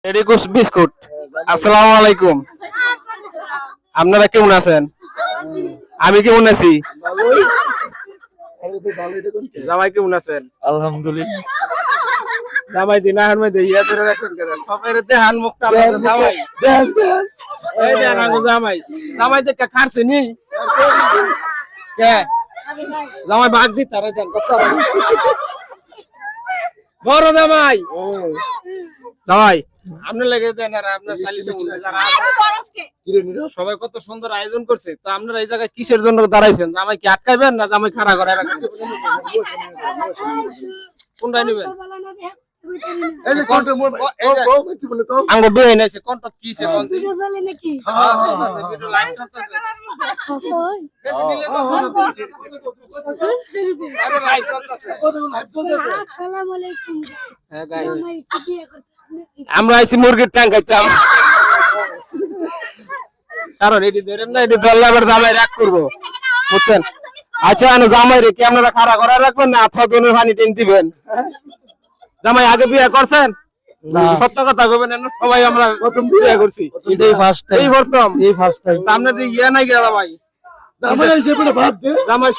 এডিকুস biscuit. আসসালামু আলাইকুম, আপনারা কেমন আছেন? আমি কেমন আছি? জামাই কেমন আছেন? আলহামদুলিল্লাহ। জামাই দিন আহার মধ্যে ইয়া ধরে রাখেন কেন? সবের দেহান মুখটা আমাদের জামাই। এই দেন আগো জামাই। জামাই দেখে খারছে নি? কে? জামাই ভাগ দি তারা দেন কত। বড় জামাই। জামাই আপনি লেগে দেন আর আপনার শালিশে যারা সবাই কত সুন্দর আয়োজন করছে, তো আপনারা এই জায়গায় কিসের জন্য দাঁড়াইছেন? জামাই কি আটকাইবেন না জামাই খাড়া করে রাখবেন? কোনটা নেবেন? আঙ্গো বিয়ে নাইছে কোনটা কিছে কোন ভিডিও চলে নাকি? ভিডিও লাইভ চলতেছে। আরে লাইভ চলতেছে। আসসালামু আলাইকুম। হ্যাঁ গাইস, আমার বিয়ে করতে আমরা আইছি মুরগির টাং খাইতাম। কারণ এটি ধরেন না, এটি ধরলে আবার জামাই রাগ করবো, বুঝছেন? আচ্ছা জামাই রে কি আপনারা খাড়া করে রাখবেন না আথা দনের পানি টেন দিবেন? জামাই আগে বিয়ে করছেন? সত্য কথা কইবেন না, সবাই আমরা প্রথম বিয়ে করছি, এটাই ফার্স্ট টাইম। এই প্রথম। এই ফার্স্ট টাইম। আপনাদের ইয়ে নাই গেল ভাই, জামাই এসে পড়ে ভাত দে। জামাই